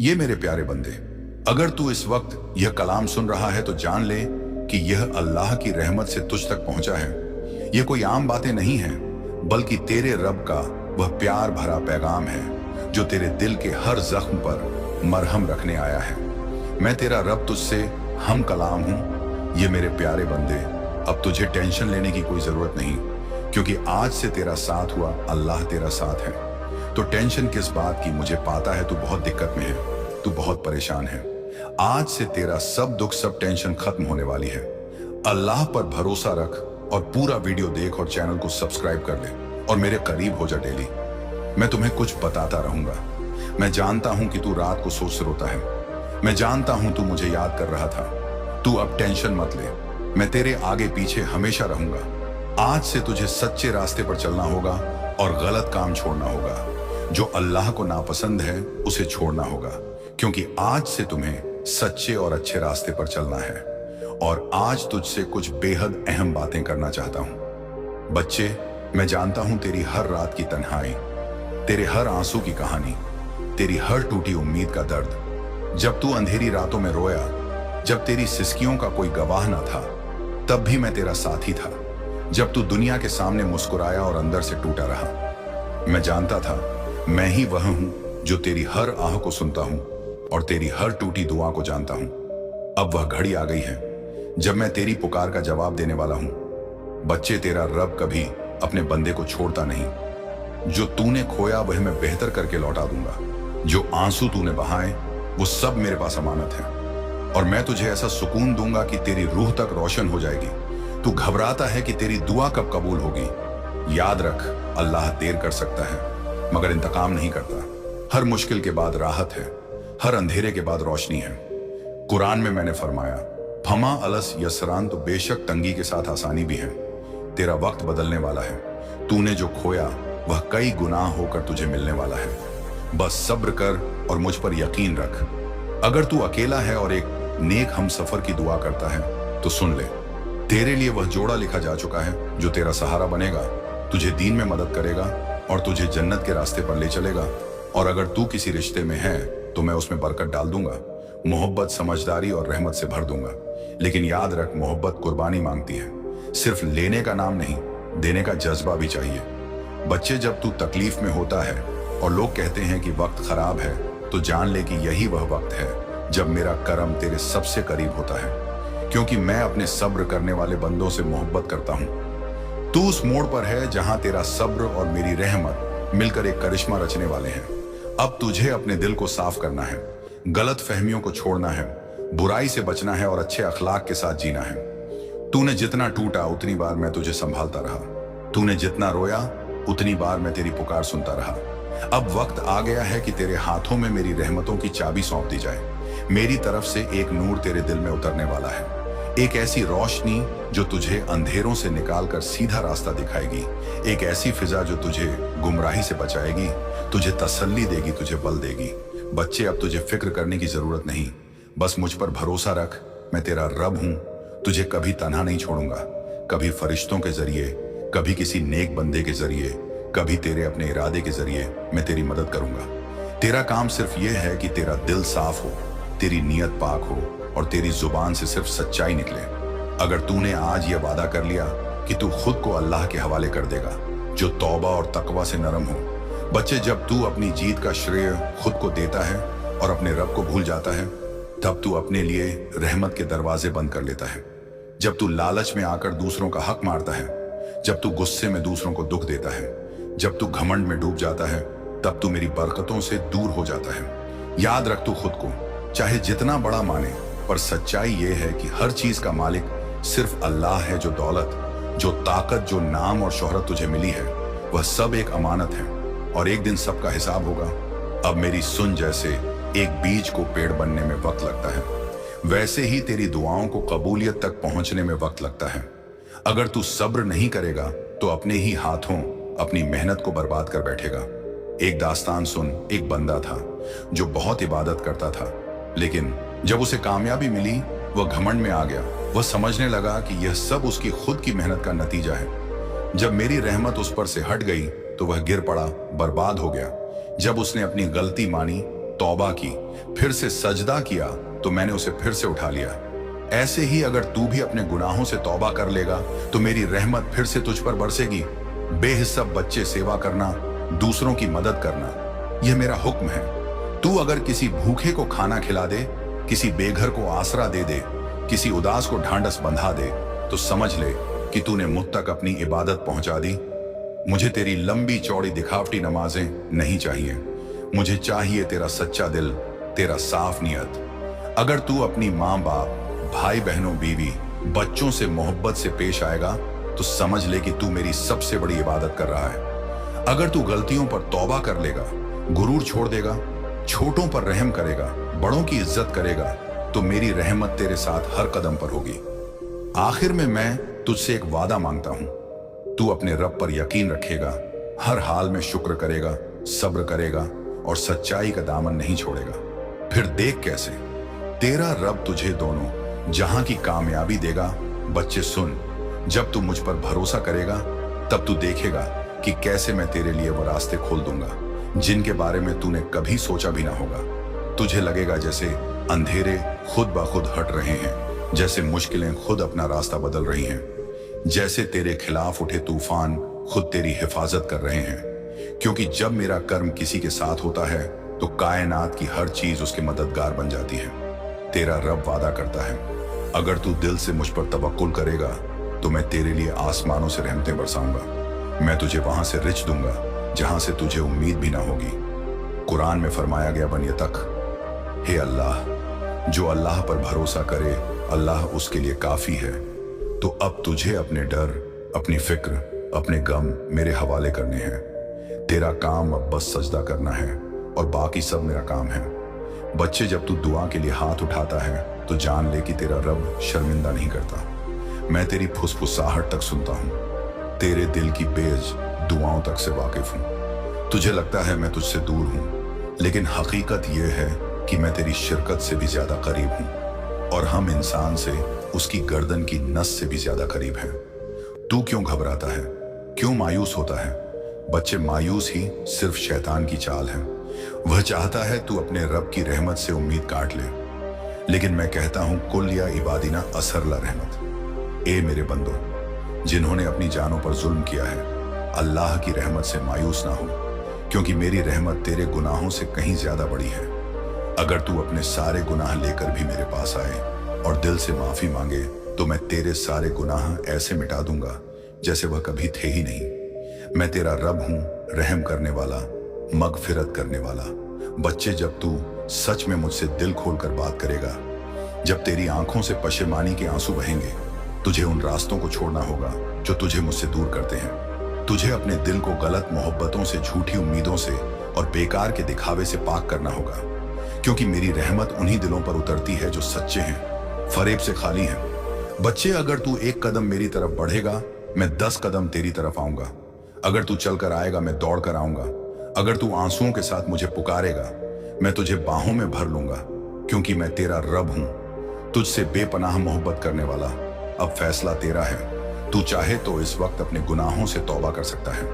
ये मेरे प्यारे बंदे, अगर तू इस वक्त यह कलाम सुन रहा है तो जान ले कि यह अल्लाह की रहमत से तुझ तक पहुंचा है। यह कोई आम बातें नहीं है, बल्कि तेरे रब का वह प्यार भरा पैगाम है जो तेरे दिल के हर जख्म पर मरहम रखने आया है। मैं तेरा रब तुझसे हम कलाम हूं। ये मेरे प्यारे बंदे, अब तुझे टेंशन लेने की कोई जरूरत नहीं, क्योंकि आज से तेरा साथ हुआ अल्लाह तेरा साथ है। तो टेंशन किस बात की? मुझे पता है तू बहुत दिक्कत में है, तू बहुत परेशान है। आज से तेरा सब दुख सब टेंशन खत्म होने वाली है। अल्लाह पर भरोसा रख और पूरा वीडियो देख और चैनल को सब्सक्राइब कर ले और मेरे करीब हो जा डेली। मैं तुम्हें कुछ बताता रहूंगा। मैं जानता हूं कि तू रात को सोच रोता है। मैं जानता हूं तू मुझे याद कर रहा था। तू अब टेंशन मत ले, मैं तेरे आगे पीछे हमेशा रहूंगा। आज से तुझे सच्चे रास्ते पर चलना होगा और गलत काम छोड़ना होगा। जो अल्लाह को नापसंद है उसे छोड़ना होगा, क्योंकि आज से तुम्हें सच्चे और अच्छे रास्ते पर चलना है। और आज तुझसे कुछ बेहद अहम बातें करना चाहता हूं। बच्चे, मैं जानता हूं तेरी हर रात की तन्हाई, तेरे हर आंसू की कहानी, तेरी हर टूटी उम्मीद का दर्द। जब तू अंधेरी रातों में रोया, जब तेरी सिसकियों का कोई गवाह न था, तब भी मैं तेरा साथी था। जब तू दुनिया के सामने मुस्कुराया और अंदर से टूटा रहा, मैं जानता था मैं ही वह हूं जो तेरी हर आह को सुनता हूं और तेरी हर टूटी दुआ को जानता हूं। अब वह घड़ी आ गई है जब मैं तेरी पुकार का जवाब देने वाला हूं। बच्चे, तेरा रब कभी अपने बंदे को छोड़ता नहीं। जो तूने खोया वह मैं बेहतर करके लौटा दूंगा। जो आंसू तूने बहाए वो सब मेरे पास अमानत है, और मैं तुझे ऐसा सुकून दूंगा कि तेरी रूह तक रोशन हो जाएगी। तू घबराता है कि तेरी दुआ कब कबूल होगी। याद रख, अल्लाह देर कर सकता है मगर इंतकाम नहीं करता। हर मुश्किल के बाद राहत है, हर अंधेरे के बाद रोशनी है। कुरान में मैंने फरमाया, फमा अलस यसरान, तो बेशक तंगी के साथ आसानी भी है। तेरा वक्त बदलने वाला है। तूने जो खोया वह कई गुनाह होकर तुझे मिलने वाला है। बस सब्र कर और मुझ पर यकीन रख। अगर तू अकेला है और एक नेक हम सफर की दुआ करता है तो सुन ले, तेरे लिए वह जोड़ा लिखा जा चुका है जो तेरा सहारा बनेगा, तुझे दीन में मदद करेगा और तुझे जन्नत के रास्ते पर ले चलेगा। और अगर तू किसी रिश्ते में है तो मैं उसमें बरकत डाल दूंगा, मोहब्बत, समझदारी और रहमत से भर दूंगा। लेकिन याद रख, मोहब्बत कुर्बानी मांगती है। सिर्फ लेने का नाम नहीं, देने का जज्बा भी चाहिए। बच्चे, जब तू तकलीफ में होता है और लोग कहते हैं कि वक्त खराब है, तो जान ले कि यही वह वक्त है जब मेरा करम तेरे सबसे करीब होता है, क्योंकि मैं अपने सब्र करने वाले बंदों से मोहब्बत करता हूं। तू उस मोड़ पर है जहां तेरा सब्र और मेरी रहमत मिलकर एक करिश्मा रचने वाले हैं। अब तुझे अपने दिल को साफ करना है, गलत फहमियों को छोड़ना है, बुराई से बचना है और अच्छे अखलाक के साथ जीना है। तूने जितना टूटा उतनी बार मैं तुझे संभालता रहा। तूने जितना रोया उतनी बार मैं तेरी पुकार सुनता रहा। अब वक्त आ गया है कि तेरे हाथों में मेरी रहमतों की चाबी सौंप दी जाए। मेरी तरफ से एक नूर तेरे दिल में उतरने वाला है, एक ऐसी रोशनी जो तुझे अंधेरों से निकालकर सीधा रास्ता दिखाएगी, एक ऐसी फिजा जो तुझे गुमराही से बचाएगी, तुझे तसल्ली देगी, तुझे बल देगी। बच्चे, अब तुझे फिक्र करने की जरूरत नहीं, बस मुझ पर भरोसा रख। मैं तेरा रब हूं, तुझे कभी तन्हा नहीं छोड़ूंगा। कभी फरिश्तों के जरिए, कभी किसी नेक बंदे के जरिए, कभी तेरे अपने इरादे के जरिए मैं तेरी मदद करूंगा। तेरा काम सिर्फ यह है कि तेरा दिल साफ हो, तेरी नीयत पाक हो और तेरी जुबान से सिर्फ सच्चाई निकले। अगर तूने आज यह वादा कर लिया कि तू खुद को अल्लाह के हवाले कर देगा, जो तौबा और तकवा से नरम हो। बच्चे, जब तू अपनी जीत का श्रेय खुद को देता है और अपने रब को भूल जाता है, तब तू अपने लिए रहमत के दरवाजे बंद कर लेता है। जब तू लालच में आकर दूसरों का हक मारता है, जब तू गुस्से में दूसरों को दुख देता है, जब तू घमंड में डूब जाता है, तब तू मेरी बरकतों से दूर हो जाता है। याद रख, तू खुद को चाहे जितना बड़ा माने, पर सच्चाई यह है कि हर चीज का मालिक सिर्फ अल्लाह है। जो दौलत, जो ताकत, जो नाम और शोहरत तुझे मिली है, वह सब एक अमानत है और एक दिन सबका हिसाब होगा। अब मेरी सुन, जैसे एक बीज को पेड़ बनने में वक्त लगता है, वैसे ही तेरी दुआओं को कबूलियत तक पहुंचने में वक्त लगता है। अगर तू सब्र नहीं करेगा तो अपने ही हाथों अपनी मेहनत को बर्बाद कर बैठेगा। एक दास्तान सुन, एक बंदा था जो बहुत इबादत करता था, लेकिन जब उसे कामयाबी मिली वह घमंड में आ गया। वह समझने लगा कि यह सब उसकी खुद की मेहनत का नतीजा है। जब मेरी रहमत उस पर से हट गई तो वह गिर पड़ा, बर्बाद हो गया। जब उसने अपनी गलती मानी तौबा की, फिर से सजदा किया तो मैंने उसे फिर से उठा लिया। ऐसे ही अगर तू भी अपने गुनाहों से तौबा कर लेगा तो मेरी रहमत फिर से तुझ पर बरसेगी। बेहिस्सब बच्चे सेवा करना, दूसरों की मदद करना, यह मेरा हुक्म है। तू अगर किसी भूखे को खाना खिला दे, किसी बेघर को आसरा दे दे, किसी उदास को ढांढस बंधा दे, तो समझ ले कि तूने मुझ तक अपनी इबादत पहुंचा दी। मुझे तेरी लंबी चौड़ी दिखावटी नमाजें नहीं चाहिए, मुझे चाहिए तेरा सच्चा दिल, तेरा साफ नियत। अगर तू अपनी माँ बाप, भाई बहनों, बीवी, बच्चों से मोहब्बत से पेश आएगा तो समझ ले कि तू मेरी सबसे बड़ी इबादत कर रहा है। अगर तू गलतियों पर तौबा कर लेगा, गुरूर छोड़ देगा, छोटों पर रहम करेगा, बड़ों की इज्जत करेगा, तो मेरी रहमत तेरे साथ हर कदम पर होगी। आखिर में मैं तुझसे एक वादा मांगता हूं, तू अपने रब पर यकीन रखेगा, हर हाल में शुक्र करेगा, सब्र करेगा और सच्चाई का दामन नहीं छोड़ेगा। फिर देख कैसे तेरा रब तुझे दोनों जहां की कामयाबी देगा। बच्चे सुन, जब तू मुझ पर भरोसा करेगा तब तू देखेगा कि कैसे मैं तेरे लिए वो रास्ते खोल दूंगा जिनके बारे में तूने कभी सोचा भी ना होगा। तुझे लगेगा जैसे अंधेरे खुद ब खुद हट रहे हैं, जैसे मुश्किलें खुद अपना रास्ता बदल रही हैं, जैसे तेरे खिलाफ उठे तूफान खुद तेरी हिफाजत कर रहे हैं। क्योंकि जब मेरा कर्म किसी के साथ होता है तो कायनात की हर चीज उसके मददगार बन जाती है। तेरा रब वादा करता है, अगर तू दिल से मुझ पर तवक्कुल करेगा तो मैं तेरे लिए आसमानों से रहमतें बरसाऊंगा। मैं तुझे वहां से रिच दूंगा जहां से तुझे उम्मीद भी ना होगी। कुरान में फरमाया गया, बनिए तक, हे अल्लाह, जो अल्लाह पर भरोसा करे अल्लाह उसके लिए काफी है। तो अब तुझे अपने डर, अपनी फिक्र, अपने गम मेरे हवाले करने हैं। तेरा काम अब बस सजदा करना है और बाकी सब मेरा काम है। बच्चे, जब तू दुआ के लिए हाथ उठाता है तो जान ले कि तेरा रब शर्मिंदा नहीं करता। मैं तेरी फुसफुसाहट तक सुनता हूँ, तेरे दिल की बेज दुआओं तक से वाकिफ हूँ। तुझे लगता है मैं तुझसे दूर हूँ, लेकिन हकीकत यह है कि मैं तेरी शिरकत से भी ज्यादा करीब हूँ और हम इंसान से उसकी गर्दन की नस से भी ज्यादा करीब हैं। तू क्यों घबराता है, क्यों मायूस होता है? बच्चे, मायूस ही सिर्फ शैतान की चाल है। वह चाहता है तू अपने रब की रहमत से उम्मीद काट ले, लेकिन मैं कहता हूं, कुल या इबादिना असरला रहमत। ए मेरे बंदो, जिन्होंने अपनी जानों पर जुल्म किया है, अल्लाह की रहमत से मायूस ना हो, क्योंकि मेरी रहमत तेरे गुनाहों से कहीं ज्यादा बड़ी है। अगर तू अपने सारे गुनाह लेकर भी मेरे पास आए और दिल से माफी मांगे तो मैं तेरे सारे गुनाह ऐसे मिटा दूंगा जैसे वह कभी थे ही नहीं। मैं तेरा रब हूं, रहम करने वाला, मगफिरत करने वाला। बच्चे, जब तू सच में मुझसे दिल खोलकर बात करेगा, जब तेरी आंखों से पशेमानी के आंसू बहेंगे, तुझे उन रास्तों को छोड़ना होगा जो तुझे मुझसे दूर करते हैं। तुझे अपने दिल को गलत मोहब्बतों से, झूठी उम्मीदों से और बेकार के दिखावे से पाक करना होगा, क्योंकि मेरी रहमत उन्हीं दिलों पर उतरती है जो सच्चे हैं, फरेब से खाली हैं। बच्चे, अगर तू एक कदम मेरी तरफ बढ़ेगा मैं 10 कदम तेरी तरफ आऊंगा। अगर तू चलकर आएगा मैं दौड़ कर आऊंगा। अगर तू आंसुओं के साथ मुझे पुकारेगा मैं तुझे बाहों में भर लूंगा, क्योंकि मैं तेरा रब हूं, तुझसे बेपनाह मोहब्बत करने वाला। अब फैसला तेरा है। तू चाहे तो इस वक्त अपने गुनाहों से तौबा कर सकता है,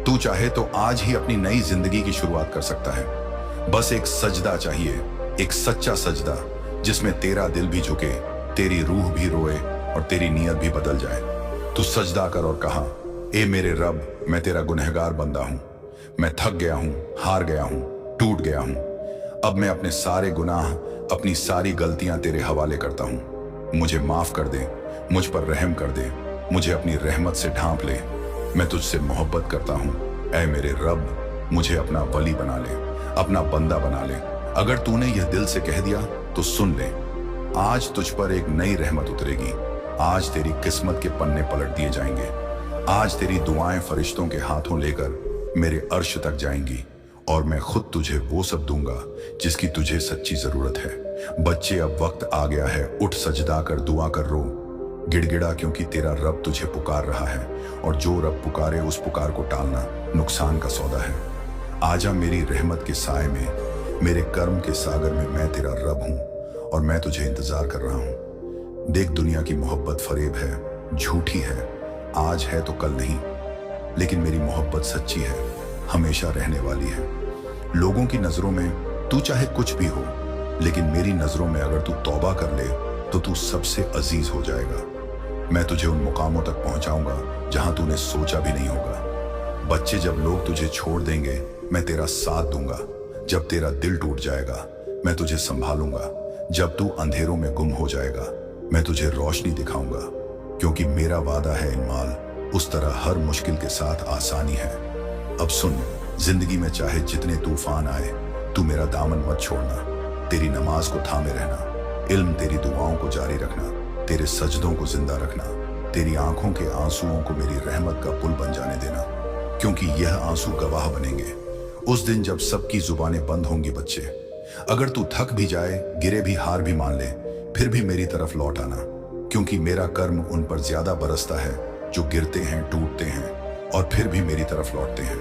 तू चाहे तो आज ही अपनी नई जिंदगी की शुरुआत कर सकता है। बस एक सजदा चाहिए, एक सच्चा सजदा जिसमें तेरा दिल भी झुके, तेरी रूह भी रोए और तेरी नीयत भी बदल जाए। तू सजदा कर और कहा, ए मेरे रब, मैं तेरा गुनहगार बंदा हूं, मैं थक गया हूं, हार गया हूं, टूट गया हूं। अब मैं अपने सारे गुनाह, अपनी सारी गलतियां तेरे हवाले करता हूं। मुझे माफ कर दे, मुझ पर रहम कर दे, मुझे अपनी रहमत से ढांप ले। मैं तुझसे मोहब्बत करता हूं, ऐ मेरे रब, मुझे अपना वली बना ले, अपना बंदा बना ले। अगर तूने यह दिल से कह दिया तो सुन ले, आज तुझ पर एक नई रहमत उतरेगी। आज तेरी किस्मत के पन्ने पलट दिए जाएंगे। आज तेरी दुआएं फरिश्तों के हाथों लेकर मेरे अर्श तक जाएंगी और मैं खुद तुझे वो सब दूंगा जिसकी तुझे सच्ची जरूरत है। बच्चे, अब वक्त आ गया है, उठ सजदा कर, दुआ कर, रो, गिड़गिड़ा, क्योंकि तेरा रब तुझे पुकार रहा है और जो रब पुकारे उस पुकार को टालना नुकसान का सौदा है। आजा मेरी रहमत के साए में, मेरे कर्म के सागर में, मैं तेरा रब हूं और मैं तुझे इंतजार कर रहा हूं। देख, दुनिया की मोहब्बत फरेब है, झूठी है, आज है तो कल नहीं, लेकिन मेरी मोहब्बत सच्ची है, हमेशा रहने वाली है। लोगों की नजरों में तू चाहे कुछ भी हो, लेकिन मेरी नजरों में अगर तू तौबा कर ले तो तू सबसे अजीज हो जाएगा। मैं तुझे उन मुकामों तक पहुंचाऊंगा जहां तूने सोचा भी नहीं होगा। बच्चे, जब लोग तुझे छोड़ देंगे मैं तेरा साथ दूंगा। जब तेरा दिल टूट जाएगा मैं तुझे संभालूंगा। जब तू अंधेरों में गुम हो जाएगा मैं तुझे रोशनी दिखाऊंगा। क्योंकि मेरा वादा है इनमाल, उस तरह हर मुश्किल के साथ आसानी है। अब सुन, जिंदगी में चाहे जितने तूफान आए, तू मेरा दामन मत छोड़ना। तेरी नमाज को थामे रहना, इल्म तेरी दुआओं को जारी रखना, तेरे सजदों को जिंदा रखना, तेरी आंखों के आंसुओं को मेरी रहमत का पुल बन जाने देना। क्योंकि यह आंसू गवाह बनेंगे उस दिन जब सबकी जुबानें बंद होंगी। बच्चे, अगर तू थक भी जाए, गिरे भी, हार भी मान ले, फिर भी मेरी तरफ लौट आना। क्योंकि मेरा कर्म उन पर ज्यादा बरसता है जो गिरते हैं, टूटते हैं और फिर भी मेरी तरफ लौटते हैं।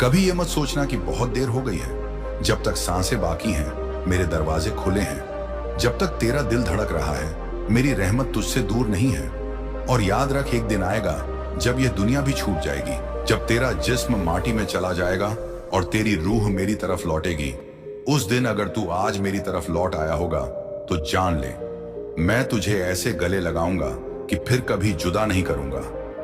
कभी यह मत सोचना कि बहुत देर हो गई है। जब तक सांसें बाकी हैं मेरे दरवाजे खुले हैं। जब तक तेरा दिल धड़क रहा है मेरी रहमत तुझसे दूर नहीं है। और याद रख, एक दिन आएगा जब यह दुनिया भी छूट जाएगी, जब तेरा जिस्म माटी में चला जाएगा और तेरी रूह मेरी तरफ लौटेगी। उस दिन अगर तू आज मेरी तरफ लौट आया होगा तो जान ले, मैं तुझे ऐसे गले लगाऊंगा कि फिर कभी जुदा नहीं करूंगा।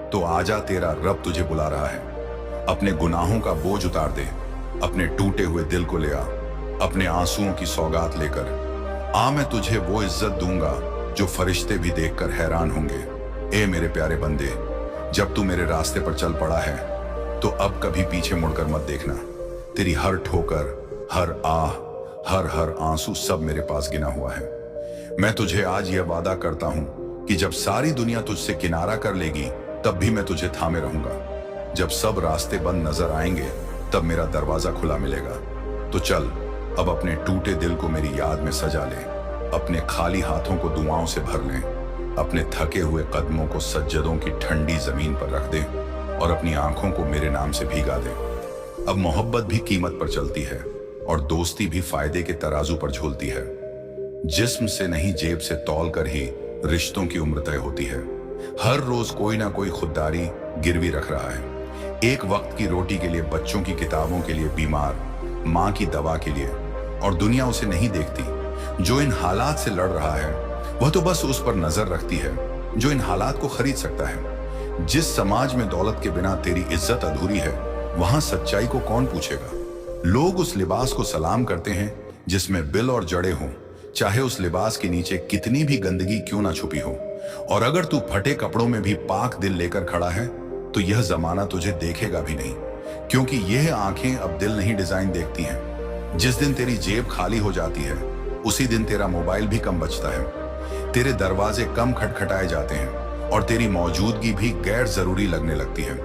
तो आजा, तेरा रब तुझे बुला रहा है। अपने गुनाहों का बोझ उतार दे, अपने टूटे हुए दिल को ले आ, अपने आंसुओं की सौगात लेकर आ। मैं तुझे वो इज्जत दूंगा जो फरिश्ते भी देखकर हैरान होंगे। ए मेरे प्यारे बंदे, जब तू मेरे रास्ते पर चल पड़ा है तो अब कभी पीछे मुड़कर मत देखना। तेरी हर ठोकर, हर आह, हर आंसू सब मेरे पास गिना हुआ है। मैं तुझे आज यह वादा करता हूं कि जब सारी दुनिया तुझसे किनारा कर लेगी तब भी मैं तुझे थामे रहूंगा। जब सब रास्ते बंद नजर आएंगे तब मेरा दरवाजा खुला मिलेगा। तो चल, अब अपने टूटे दिल को मेरी याद में सजा ले, अपने खाली हाथों को दुआओं से भर ले, अपने थके हुए कदमों को सज्जदों की ठंडी जमीन पर रख दे और अपनी आंखों को मेरे नाम से भीगा दे। अब मोहब्बत भी कीमत पर चलती है और दोस्ती भी फायदे के तराजू पर झूलती है। जिस्म से नहीं, जेब से तौल कर ही रिश्तों की उम्र तय होती है। हर रोज कोई ना कोई खुददारी गिरवी रख रहा है। एक वक्त की रोटी के लिए, बच्चों की किताबों के लिए, बीमार माँ की दवा के लिए। और दुनिया उसे नहीं देखती जो इन हालात से लड़ रहा है, वह तो बस उस पर नजर रखती है जो इन हालात को खरीद सकता है। जिस समाज में दौलत के बिना तेरी इज्जत अधूरी है, वहां सच्चाई को कौन पूछेगा। लोग उस लिबास को सलाम करते हैं जिसमें बिल और जड़े हों, चाहे उस लिबास के नीचे कितनी भी गंदगी क्यों ना छुपी हो। और अगर तू फटे कपड़ों में भी पाक दिल लेकर खड़ा है तो यह जमाना तुझे देखेगा भी नहीं, क्योंकि यह आंखें अब दिल नहीं डिजाइन देखती हैं। जिस दिन तेरी जेब खाली हो जाती है उसी दिन तेरा मोबाइल भी कम बचता है, तेरे दरवाजे कम खटखटाए जाते हैं और तेरी मौजूदगी भी गैर जरूरी लगने लगती है,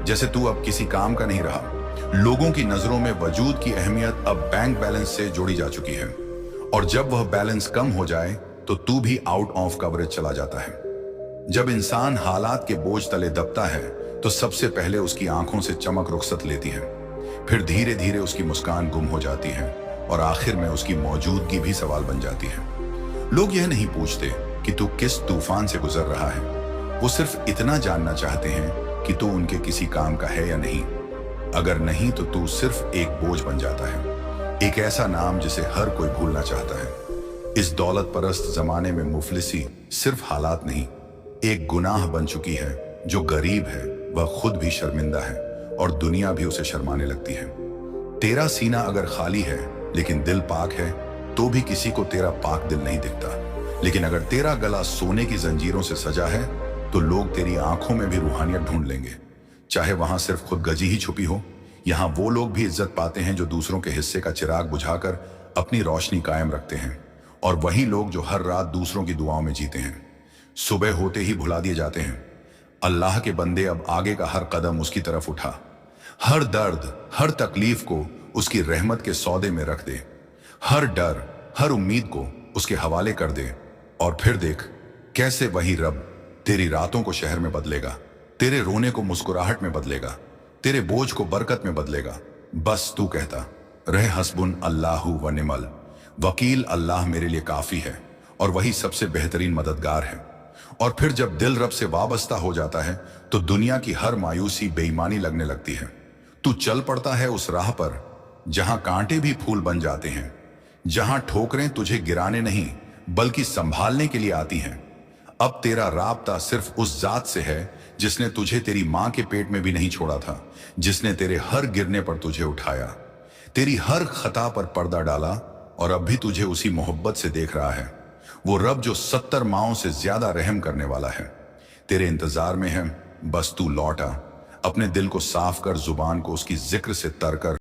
जैसे तू अब किसी काम का नहीं रहा। लोगों की नजरों में वजूद की अहमियत अब बैंक बैलेंस से जोड़ी जा चुकी है और जब वह बैलेंस कम हो जाए तो तू भी आउट ऑफ कवरेज चला जाता है। जब इंसान हालात के बोझ तले दबता है तो सबसे पहले उसकी आंखों से चमक रुखसत लेती है, फिर धीरे धीरे उसकी मुस्कान गुम हो जाती है और आखिर में उसकी मौजूदगी भी सवाल बन जाती है। लोग यह नहीं पूछते कि तू किस तूफान से गुजर रहा है, वो सिर्फ इतना जानना चाहते हैं कि तू उनके किसी काम का है या नहीं। अगर नहीं तो तू सिर्फ एक बोझ बन जाता है, एक ऐसा नाम जिसे हर कोई भूलना चाहता है। इस दौलत परस्त जमाने में मुफलिसी सिर्फ हालात नहीं, एक गुनाह बन चुकी है। जो गरीब है वह खुद भी शर्मिंदा है और दुनिया भी उसे शर्माने लगती है। तेरा सीना अगर खाली है लेकिन दिल पाक है तो भी किसी को तेरा पाक दिल नहीं दिखता। लेकिन अगर तेरा गला सोने की जंजीरों से सजा है तो लोग तेरी आंखों में भी रूहानियत ढूंढ लेंगे। चाहे वहां सिर्फ खुदगर्जी ही छुपी हो, यहाँ वो लोग भी इज्जत पाते हैं जो दूसरों के हिस्से का चिराग बुझाकर अपनी रोशनी कायम रखते हैं, और वही लोग जो हर रात दूसरों की दुआओं में जीते हैं, सुबह होते ही भुला दिए जाते हैं। अल्लाह के बंदे, अब आगे का हर कदम उसकी तरफ उठा, हर दर्द, हर तकलीफ को उसकी रहमत के सौदे में रख दे, हर डर, हर उम्मीद को उसके हवाले कर दे, और फिर देख कैसे वही रब तेरी रातों को शहर में बदलेगा, तेरे रोने को मुस्कुराहट में बदलेगा, तेरे बोझ को बरकत में बदलेगा। बस तू कहता रहे, हस्बुन अल्लाहु व निमल वकील, अल्लाह मेरे लिए काफी है और वही सबसे बेहतरीन मददगार है। और फिर जब दिल रब से वाबस्ता हो जाता है तो दुनिया की हर मायूसी बेईमानी लगने लगती है। तू चल पड़ता है उस राह पर जहां कांटे भी फूल बन जाते हैं जहां ठोकरें तुझे गिराने नहीं बल्कि संभालने के लिए आती हैं। अब तेरा राबता सिर्फ उस जात से है जिसने तुझे तेरी मां के पेट में भी नहीं छोड़ा था, जिसने तेरे हर गिरने पर तुझे उठाया, तेरी हर खता पर पर्दा डाला और अब भी तुझे उसी मोहब्बत से देख रहा है। वो रब जो 70 माओं से ज्यादा रहम करने वाला है, तेरे इंतजार में है। बस तू लौट आ, अपने दिल को साफ कर, जुबान को उसकी जिक्र से तर कर।